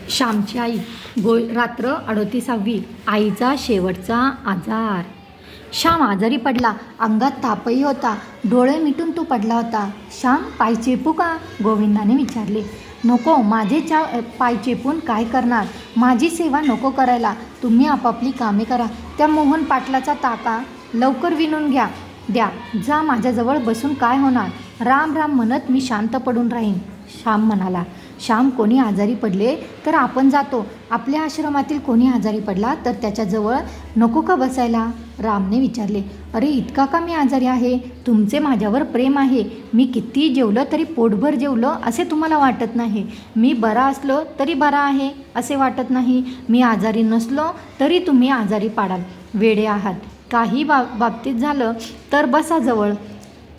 श्यामची आई रात्र 38वी. आईचा शेवटचा आजार. श्याम आजारी पडला. अंगात तापही होता. डोळे मिटून तो पडला होता. श्याम, पाय चेपू का? गोविंदाने विचारले. नको, माझे पाय चेपून काय करणार? माझी सेवा नको करायला. तुम्ही आपापली कामे करा. त्या मोहन पाटलाचा टाका लवकर विणून द्या. जा, माझ्याजवळ बसून काय होणार? राम राम म्हणत मी शांत पडून राहीन, श्याम म्हणाला. श्याम, कोणी आजारी पडले तर आपण जातो. आपल्या आश्रमातील कोणी आजारी पडला तर त्याच्याजवळ नको का बसायला? रामने विचारले. अरे, इतका का मी आजारी आहे? तुमचे माझ्यावर प्रेम आहे. मी किती जेवलं तरी पोटभर जेवलं असे तुम्हाला वाटत नाही. मी बरा असलो तरी बरा आहे असे वाटत नाही. मी आजारी नसलो तरी तुम्ही आजारी पाडाल. वेडे आहात. काही बाबतीत झालं तर बसा जवळ.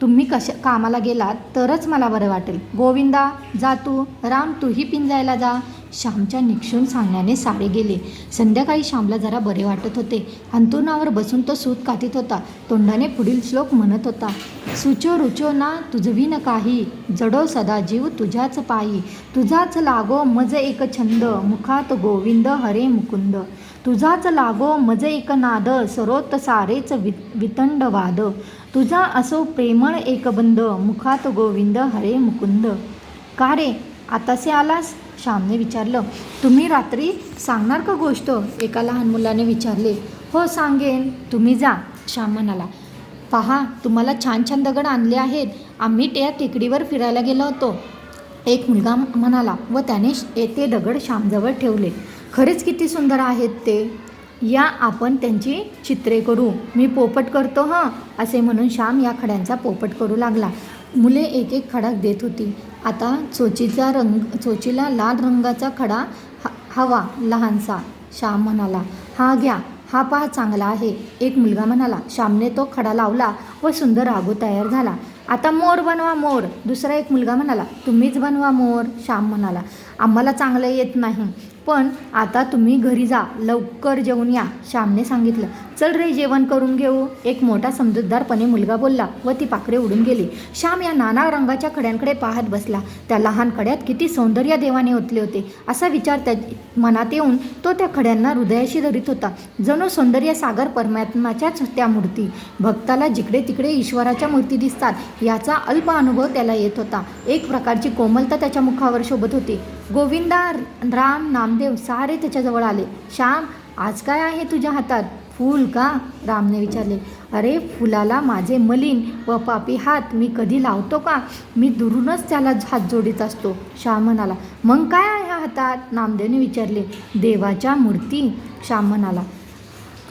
तुम्ही कामाला गेलात तरच मला बरं वाटेल. गोविंदा, जा तू. राम, तूही पिंजायला जा. श्यामच्या निक्षून सांगण्याने सारे गेले. संध्याकाळी श्यामला जरा बरे वाटत होते. अंथरुणावर बसून तो सूत कातीत होता. तोंडाने पुढील श्लोक म्हणत होता. सुचो रुचो ना तुझवी न काही, जडो सदा जीव तुझ्याच पायी. तुझाच लागो मज एक छंद, मुखात गोविंद हरे मुकुंद. तुझाच लागो मज एक नाद, सरोत सारेच वितंड वाद. तुझा असो प्रेमळ एक बंद, मुखात गोविंद हरे मुकुंद. का रे, आतासे आलास? श्यामने विचारलं. तुम्ही रात्री सांगणार का गोष्ट? एका लहान मुलाने विचारले. हो, सांगेन, तुम्ही जा, श्याम म्हणाला. पहा, तुम्हाला छान छान दगड आणले आहेत. आम्ही त्या टेकडीवर फिरायला गेलो होतो, एक मुलगा म्हणाला व त्याने ते दगड श्यामजवळ ठेवले. खरेच किती सुंदर आहेत ते. या, आपण त्यांची चित्रे करू. मी पोपट करतो हं, असे म्हणून श्याम या खड्यांचा पोपट करू लागला. मुले एक एक खडा देत होती. आता चोचीला लाल रंगाचा खडा हवा, लहानसा. श्याम म्हणाला. हा घ्या, हा पहा चांगला आहे. एक मुलगा म्हणाला. श्यामने तो खडा लावला व सुंदर रागो तयार झाला. आता मोर बनवा, मोर. दुसरा एक मुलगा म्हणाला. तुम्हीच बनवा मोर. श्याम म्हणाला. आम्हाला चांगलं येत नाही, पण आता तुम्ही घरी जा, लवकर जेवून या, श्यामने सांगितलं. चल रे, जेवण करून घेऊ, एक मोठा समजूतदारपणे मुलगा बोलला व ती पाखरे उडून गेली. श्याम या नाना रंगाच्या खड्यांकडे पाहत बसला. त्या लहान खड्यात किती सौंदर्य देवाने ओतले होते असा विचार त्या मनात येऊन तो त्या खड्यांना हृदयाशी धरीत होता. जणू सौंदर्य सागर परमात्म्याच्याच त्या मूर्ती. भक्ताला जिकडे तिकडे ईश्वराच्या मूर्ती दिसतात याचा अल्प अनुभव त्याला येत होता. एक प्रकारची कोमलता त्याच्या मुखावर शोभत होती. गोविंदा, राम, नामदेव सारे त्याच्याजवळ आले. श्याम, आज काय आहे तुझ्या हातात? फूल का? रामने विचारले. अरे, फुलाला माझे मलिन व पापी हात मी कधी लावतो का? मी दुरूनच त्याला हात जोडीत असतो, श्याम म्हणाला. मग काय आहे हातात? नामदेवने विचारले. देवाच्या मूर्ती, श्याम म्हणाला.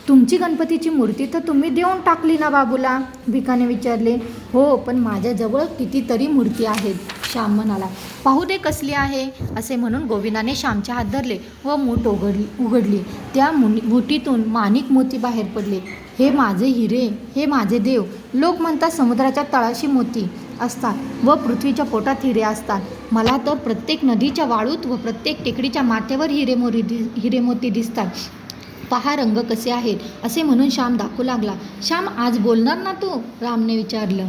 तुमची गणपतीची मूर्ती तर तुम्ही देऊन टाकली ना बाबूला? भिकाने विचारले. हो, पण माझ्याजवळ कितीतरी मूर्ती आहेत, श्याम म्हणाला. पाहू दे कसली आहे, असे म्हणून गोविंदाने श्यामचे हात धरले व मूठ उघडली. त्या मुठीतून माणिक मोती बाहेर पडले. हे माझे हिरे, हे माझे देव. लोक म्हणतात समुद्राच्या तळाशी मोती असतात व पृथ्वीच्या पोटात हिरे असतात. मला तर प्रत्येक नदीच्या वाळूत व प्रत्येक टेकडीच्या माथ्यावर हिरेमोती दिसतात. पहा रंग कसे आहेत, असे म्हणून श्याम दाखवू लागला. श्याम, आज बोलणार ना तू? रामने विचारलं.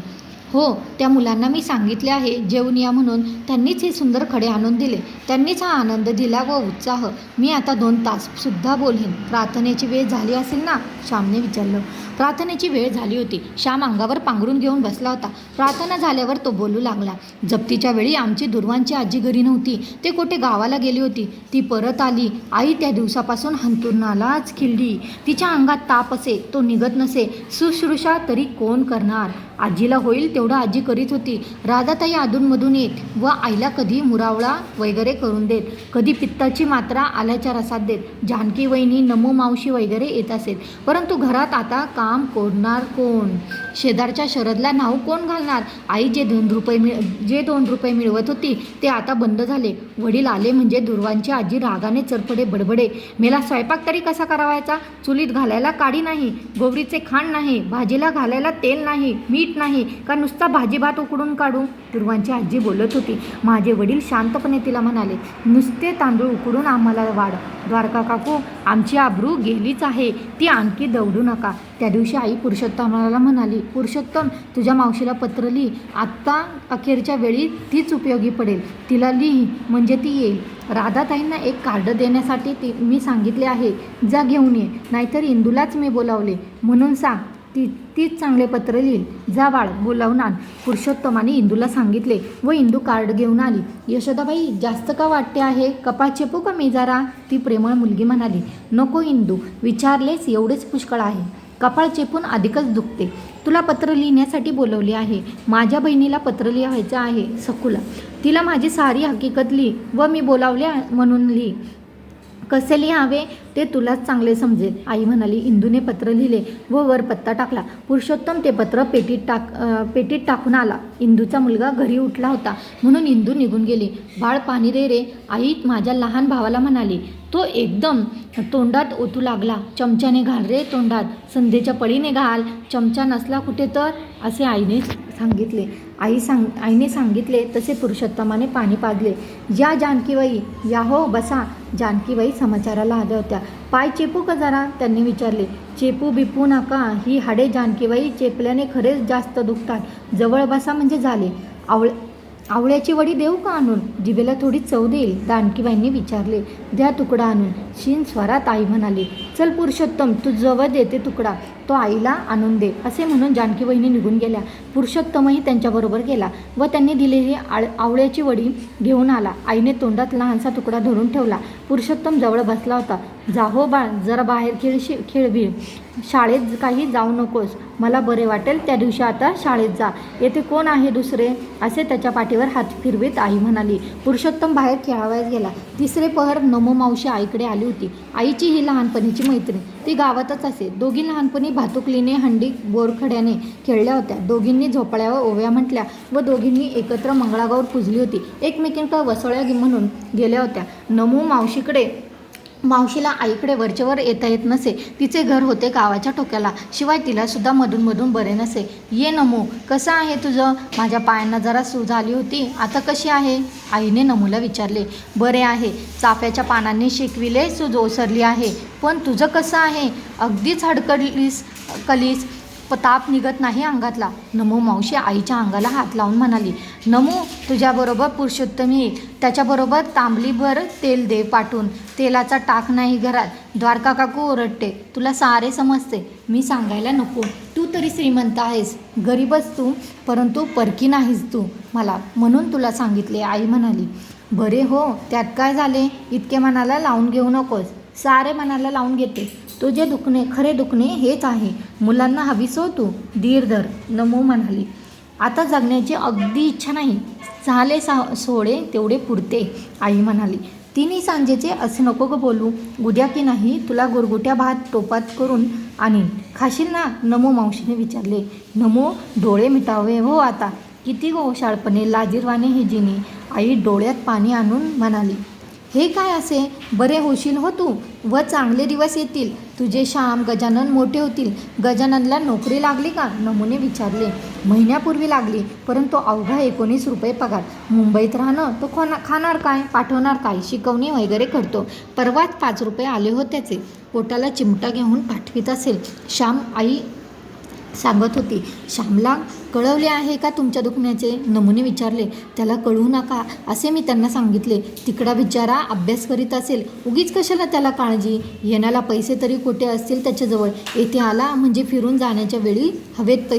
हो, त्या मुलांना मी सांगितले आहे जेवून या म्हणून. त्यांनीच हे सुंदर खडे आणून दिले. त्यांनीच हा आनंद दिला व उत्साह. मी आता 2 ताससुद्धा बोलेन. प्रार्थनेची वेळ झाली असेल ना? श्यामने विचारलं. प्रार्थनेची वेळ झाली होती. श्याम अंगावर पांघरून घेऊन बसला होता. प्रार्थना झाल्यावर तो बोलू लागला. जप्तीच्या वेळी आमची दुर्वांची आजी घरी नव्हती. ते कुठे गावाला गेली होती. ती परत आली. आई त्या दिवसापासून अंथरुणालाच खिळली. तिच्या अंगात ताप असे, तो निघत नसे. शुश्रूषा तरी कोण करणार? आजीला होईल तेवढं आजी करीत होती. राधाताई अधूनमधून येत व आईला कधी मुरावळा वगैरे करून देत, कधी पित्ताची मात्रा आल्याच्या रसात देत. जानकी वहिनी, नमू मावशी वगैरे येत असेल. परंतु घरात आता काम करणार कोण? शेजारच्या शरदला नाव कोण घालणार? आई जे 2 रुपये मिळवत होती ते आता बंद झाले. वडील आले म्हणजे दुर्वांची आजी रागाने चरफडे बडबडे. मेला स्वयंपाक तरी कसा करावायचा? चुलीत घालायला काडी नाही, गोवरीचे खाण नाही, भाजीला घालायला तेल नाही, मीठ नाही, का नुसता भाजी भात उकडून काढू? दुर्वांची आजी बोलत होती. माझे वडील शांतपणे तिला म्हणाले. नुसते तांदूळ उकडून आम्हाला वाढ. द्वारका काकू, आमची आबरू गेलीच आहे, ती आणखी दौडू नका. त्या दिवशी आई पुरुषोत्तमाला म्हणाली. पुरुषोत्तम, तुझ्या मावशीला पत्र लिही. आत्ता अखेरच्या वेळी तीच उपयोगी पडेल. तिला लिही म्हणजे ती येईल. राधाताईंना एक कार्ड देण्यासाठी मी सांगितले आहे, जा घेऊन ये, नाहीतर इंदूलाच मी बोलावले म्हणून सांग, तीच चांगले पत्र लिहिल, जा बाळ बोलावून आण. पुरुषोत्तमाने इंदूला सांगितले व इंदू कार्ड घेऊन आली. यशोदाबाई, जास्त का वाटते आहे, कपाळ चेपू का मी जरा, ती प्रेमळ मुलगी म्हणाली. नको इंदू, विचारलेस एवढेच पुष्कळ आहे, कपाळ चेपून अधिकच दुखते. तुला पत्र लिहिण्यासाठी बोलवले आहे. माझ्या बहिणीला पत्र लिहायचं आहे, सखूला. तिला माझी सारी हकीकत लिही व मी बोलावले म्हणून लिही. कसे लिहावे ते तुलाच चांगले समजेल, आई म्हणाली. इंदूने पत्र लिहिले व वर पत्ता टाकला. पुरुषोत्तम ते पत्र पेटीत टाकून आला. इंदूचा मुलगा घरी उठला होता म्हणून इंदू निघून गेली. बाळ पाणी दे रे, आई माझ्या लहान भावाला म्हणाली. तो एकदम तोंडात ओतू लागला. चमच्याने घाल रे तोंडात, संध्येच्या पळीने घाल, चमचा नसला कुठे तर, असे आईने सांगितले. आईने सांगितले तसे पुरुषोत्तमाने पाणी पाजले. या जानकीबाई, या हो बसा. जानकीबाई समाचाराला आल्या होत्या. पाय चेपू का जरा, त्यांनी विचारले. चेपू बिपू नका, ही हाडे जानकीबाई चेपल्याने खरेच जास्त दुखतात, जवळ बसा म्हणजे झाले. आवळ्याची वडी देऊ का आणून, जिभेला थोडी चव देईल, जानकीबाईंनी विचारले. द्या तुकडा आणून, क्षीण स्वरात आई म्हणाली. चल पुरुषोत्तम, तू जवळ देते तुकडा, तो आईला आणून दे, असे म्हणून जानकीबाईंनी निघून गेल्या. पुरुषोत्तमही त्यांच्याबरोबर गेला व त्यांनी दिलेली आवळ्याची वडी घेऊन आला. आईने तोंडात लहानसा तुकडा धरून ठेवला. पुरुषोत्तम जवळ बसला होता. जा हो बाळ, जरा बाहेर खेळबीळ, शाळेत काही जाऊ नकोस, मला बरे वाटेल त्या दिवशी आता शाळेत जा. येथे कोण आहे दुसरे, असे त्याच्या पाठीवर हात फिरवीत आई म्हणाली. पुरुषोत्तम बाहेर खेळावयास गेला. तिसरे पहर नमो मावशी आईकडे आली होती. आईची ही लहानपणीची मैत्रीण, ती गावातच असे. दोघी लहानपणी भातुकलीने हंडी बोरखड्याने खेळल्या होत्या. दोघींनी झोपाळ्यावर ओव्या म्हटल्या व दोघींनी एकत्र मंगळागौर पूजली होती. एकमेकींकडे वसोळ्या म्हणून गेल्या होत्या. नमू मावशीला आईकडे वरचेवर येता येत नसे. तिचे घर होते गावाच्या टोक्याला, शिवाय तिला सुद्धा मधून बरे नसे. ये नमू, कसं आहे तुझं, माझ्या पायांना जरा सूज आली होती, आता कशी आहे, आईने नमूला विचारले. बरे आहे, चाफ्याच्या पानांनी शेकविले, सूज ओसरली आहे, पण तुझं कसं आहे, अगदीच कलीस, ताप निघत नाही अंगातला. नमू मावशी आईच्या अंगाला हात लावून म्हणाली. नमू, तुझ्याबरोबर पुरुषोत्तम येईल, त्याच्याबरोबर तांबलीभर तेल दे पाठवून, तेलाचा टाक नाही घरात, द्वारका काकू ओरडते, तुला सारे समजते, मी सांगायला नको, तू तरी श्रीमंत आहेस, गरीबच तू, परंतु परकी नाहीस तू मला, म्हणून तुला सांगितले, आई म्हणाली. बरे हो, त्यात काय झाले, इतके मनाला लावून घेऊ नकोस, सारे मनाला लावून घेते, तुझे दुखणे खरे दुखणे हेच आहे, मुलांना हवीस हो तू, धीर धर, नमो म्हणाली. आता जगण्याची अगदी इच्छा नाही, झाले सोडे तेवढे पुरते, आई म्हणाली. तिन्ही सांजेचे असे नको ग बोलू, उद्या की नाही तुला गुरगुट्या भात टोपात करून आणीन, खाशील ना, नमो मावशीने विचारले. नमो डोळे मिटावे हो आता, किती गोशाळपणे लाजीरवाने हे जिनी, आई डोळ्यात पाणी आणून म्हणाली. हे काय असे, बरे होशील हो तू व चांगले दिवस येतील, तुझे श्याम गजानन मोठे होतील. गजाननला नोकरी लागली का, नमूने विचारले. महिन्यापूर्वी लागली, परंतु अवघा 19 रुपये पगार, मुंबईत राहणं, तो खाणार काय, पाठवणार काय, शिकवणी वगैरे करतो, परवाच 5 रुपये आले होत्याचे, पोटाला चिमटा घेऊन पाठवीत असेल, श्याम आई सांगत होती. श्यामला कळवले आहे का तुमच्या दुखण्याचे, नमूने विचारले. त्याला कळवू नका असे मी त्यांना सांगितले, तिकडा बिचारा अभ्यास करीत असेल, उगीच कशाला त्याला काळजी, येण्याला पैसे तरी कुठे असतील त्याच्याजवळ, येथे आला म्हणजे फिरून जाण्याच्या वेळी हवेत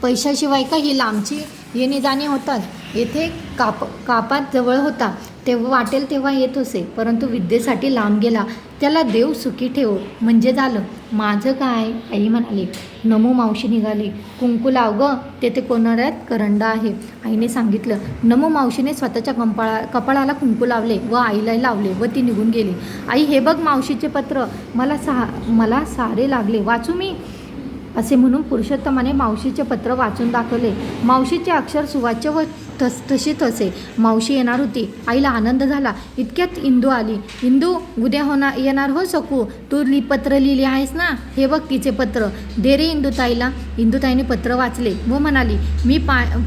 पैशाशिवाय का ही लांबची येणे जाणे होतात, येथे कापात जवळ होता, तेव्हा वाटेल तेव्हा येत असे, परंतु विद्येसाठी लांब गेला, त्याला देव सुखी ठेवो म्हणजे झालं. माझं काय, आई म्हणाली. नमो मावशी निघाली. कुंकू लाव ग, तेथे कोणाऱ्यात करंडा आहे, आईने सांगितलं. नमो मावशीने स्वतःच्या कपाळाला कुंकू लावले व आईला लावले व ती निघून गेली. आई, हे बघ मावशीचे पत्र, मला सारे लागले, वाचू मी, असे म्हणून पुरुषोत्तमाने मावशीचे पत्र वाचून दाखवले. मावशीचे अक्षर सुवाच्य व तशीच असे. मावशी येणार होती. आईला आनंद झाला. इतक्यात इंदू आली. इंदू, उद्या येणार हो सकू, तू पत्र लिहिली आहेस ना, हे बघ तिचे पत्र, दे रे इंदूताईला. इंदूताईने पत्र वाचले व म्हणाली. मी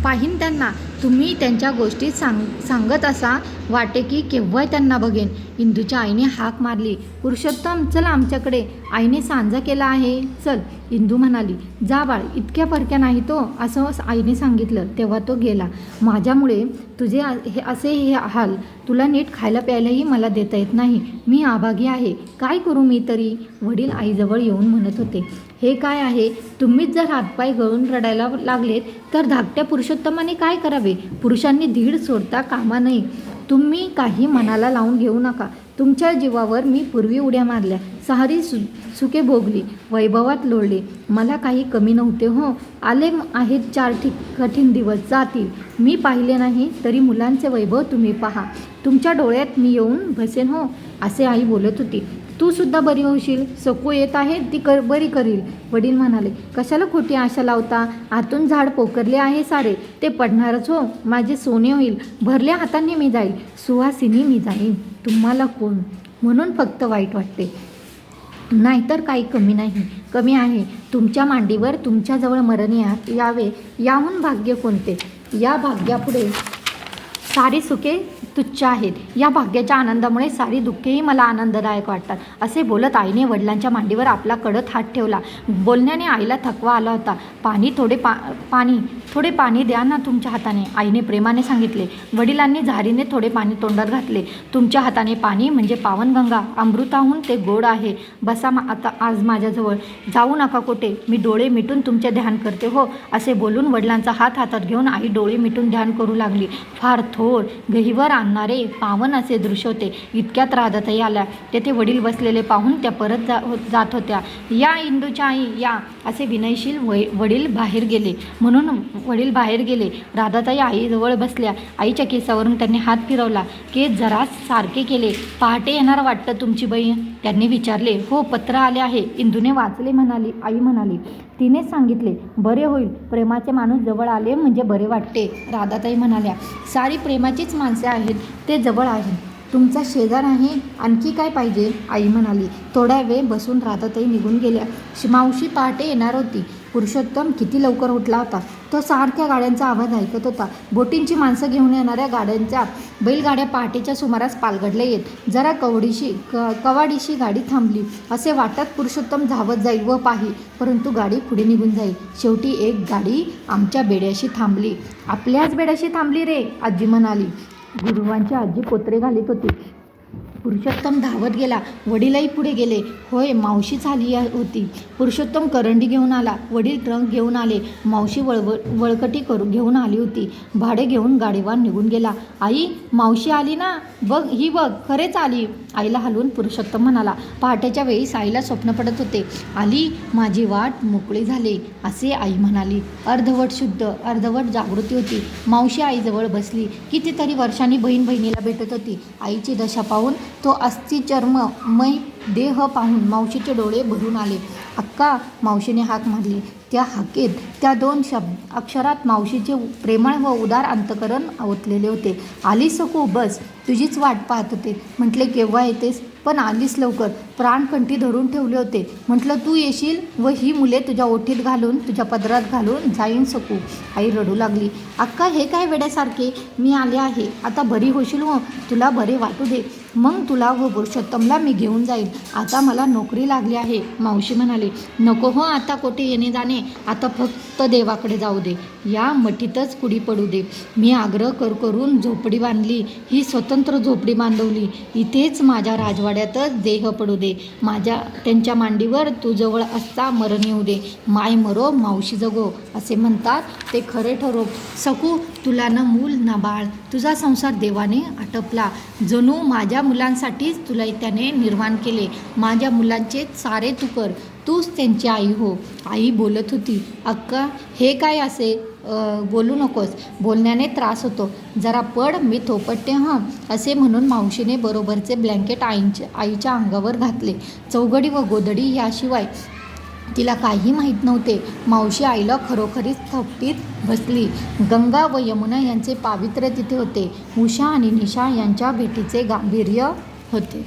पाहीन त्यांना, तुम्ही त्यांच्या गोष्टी सांगत असा वाटे की केव्हा त्यांना बघेन. इंदूच्या आईने हाक मारली, पुरुषोत्तम चल आमच्याकडे, आईने सांजा केला आहे, चल. इंदू म्हणाली, जा बाळ, इतक्या परक्या नाही तो, असं आईने सांगितलं. तेव्हा तो गेला. माझ्यामुळे तुझे हे हाल, तुला नीट खायला प्यायलाही मला देता येत नाही. मी अभागी आहे, काय करू मी तरी. वडील आईजवळ येऊन म्हणत होते, हे काय आहे, तुम्हीच जर हातपाय गळून रडायला लागलेत तर धाकट्या पुरुषोत्तमाने काय करावे. पुरुषांनी धीड सोडता कामा नये. तुम्ही काही मनाला लावून घेऊ नका. तुमच्या जीवावर मी पूर्वी उड्या मारल्या, सारी सुखे भोगली, वैभवात लोळले, मला काही कमी नव्हते हो. आले आहेत 4 कठीण दिवस, जातील. मी पाहिले नाही तरी मुलांचे वैभव तुम्ही पहा. तुमच्या डोळ्यात मी येऊन बसेन हो, असे आई बोलत होती. तू सुद्धा बरी होशील, सकू येत आहे ती बरी करील. वडील म्हणाले, कशाला खोटी आशा लावता. आतून झाड पोकरले आहे सारे, ते पडणारच हो. माझे सोने होईल, भरल्या हातांनी मी जाईल, सुवासिनी मी जाईन. तुम्हाला कोण म्हणून फक्त वाईट वाटते, नाहीतर काही कमी आहे. तुमच्या मांडीवर तुमच्याजवळ मरण यावे, याहून भाग्य कोणते. या भाग्यापुढे सारी सुखे तुच्छ आहेत. या भाग्याच्या आनंदामुळे सारी दुःखेही मला आनंददायक वाटतात. असे बोलत आईने वडिलांच्या मांडीवर आपला कडक हात ठेवला. बोलण्याने आईला थकवा आला होता. थोडे पाणी द्या ना तुमच्या हाताने, आईने प्रेमाने सांगितले. वडिलांनी झारीने थोडे पाणी तोंडात घातले. तुमच्या हाताने पाणी म्हणजे पावनगंगा, अमृताहून ते गोड आहे. बसा आता आज माझ्याजवळ, जाऊ नका कोठे, मी डोळे मिटून तुमचे ध्यान करते हो. असे बोलून वडिलांचा हात हातात घेऊन आई डोळे मिटून ध्यान करू लागली. फार थोर गहिवर आणणारे पावन असे दृश्य होते. इतक्यात राधाताई आल्या. तेथे वडील बसलेले पाहून त्या परत जात होत्या. या इंदूच्या आई या, असे विनयशील वडील बाहेर गेले. म्हणून वडील बाहेर गेले. राधाताई आईजवळ बसल्या. आईच्या केसावरून त्यांनी हात फिरवला, केस जरा सारखे केले. पहाटे येणार वाटतं तुमची बहीण, त्यांनी विचारले. हो, पत्र आले आहे, इंदूने वाचले आई म्हणाली. तिनेच सांगितले. बरे होईल, प्रेमाचे माणूस जवळ आले म्हणजे बरे वाटते, राधाताई म्हणाल्या. सारी प्रेमाचीच माणसे आहेत, ते जवळ आहेत. तुमचा शेजार आहे, आणखी काय पाहिजे, आई म्हणाली. थोडा वेळ बसून राधाताई निघून गेल्या. मावशी पहाटे येणार होती. पुरुषोत्तम किती लवकर उठला होता. तो सारख्या गाड्यांचा आवाज ऐकत होता. बोटींची माणसं घेऊन येणाऱ्या गाड्यांच्या बैलगाड्या पहाटेच्या सुमारास पालगडल्या येत. जरा कवाडीशी गाडी थांबली. असे वाटत पुरुषोत्तम धावत जाईल व पाही, परंतु गाडी पुढे निघून जाईल. शेवटी एक गाडी आमच्या बेड्याशी थांबली. आपल्याच बेड्याशी थांबली रे, आजी म्हणाली. गुरुवांची आजी पोत्रे घालीत होती. पुरुषोत्तम धावत गेला. वडीलही पुढे गेले. होय, मावशीच आली होती. पुरुषोत्तम करंडी घेऊन आला. वडील ट्रंक घेऊन आले. मावशी वळकटी घेऊन आली होती. भाडे घेऊन गाडीवर निघून गेला. आई, मावशी आली ना, बघ ही बघ, खरेच आली, आईला हलवून पुरुषोत्तम म्हणाला. पहाटेच्या वेळी साईला स्वप्न पडत होते. आली, माझी वाट मोकळी झाली, असे आई म्हणाली. अर्धवट शुद्ध, अर्धवट जागृती होती. मावशी आईजवळ बसली. कितीतरी वर्षांनी बहीण बहिणीला भेटत होती. आईची दशा पाहून, तो अस्थिचर्ममय देह पाहून मावशीचे डोळे भरून आले. अक्का, मावशीने हाक मारली. त्या हाकेत त्या 2 अक्षरात मावशीचे प्रेमळ व उदार अंतकरण ओतलेले होते. आली सकू, बस, तुझीच वाट पाहत होते. म्हटले केव्हा येतेस, पण आलीस लवकर. प्राणकंठी धरून ठेवले होते. म्हटलं तू येशील व ही मुले तुझ्या ओठीत घालून, तुझ्या पदरात घालून जाईन सकू. आई रडू लागली. अक्का, हे काय वेड्यासारखे, मी आले आहे, आता बरी होशील हो, तुला बरे वाटू दे, मग तुला व पुरुषोत्तमला मी घेऊन जाईल. आता मला नोकरी लागली आहे, मावशी म्हणाली. नको हो, आता कोठे येणे जाणे, आता फक्त देवाकडे जाऊ दे, या मठीतच कुडी पडू दे. मी आग्रह करून झोपडी बांधली, ही स्वतंत्र झोपडी बांधवली. इथेच माझ्या राजवाड्यातच देह पडू दे. त्यांच्या मांडीवर तू जवळ असता मरण येऊ दे. माय मरो, मावशी जगो, असे म्हणतात ते खरे ठरो. सकू, तुला न मूल ना बाळ, तुझा संसार देवाने आटपला. जणू माझ्या मुलांसाठीच तुला त्याने निर्माण केले. माझ्या मुलांचे सारे तू कर, तूच त्यांची आई हो, आई बोलत होती. अक्का, हे काय असे बोलू नकोस, बोलण्याने त्रास होतो, जरा पड, मी थोपटते हं, असे म्हणून मावशीने बरोबरचे ब्लँकेट आईच्या अंगावर घातले. चौघडी व गोधडी याशिवाय तिला काही माहीत नव्हते. मावशी आईला खरोखरीच थपटीत बसली. गंगा व यमुना यांचे पावित्र्य तिथे होते. उषा आणि निशा यांच्या भेटीचे गांभीर्य होते.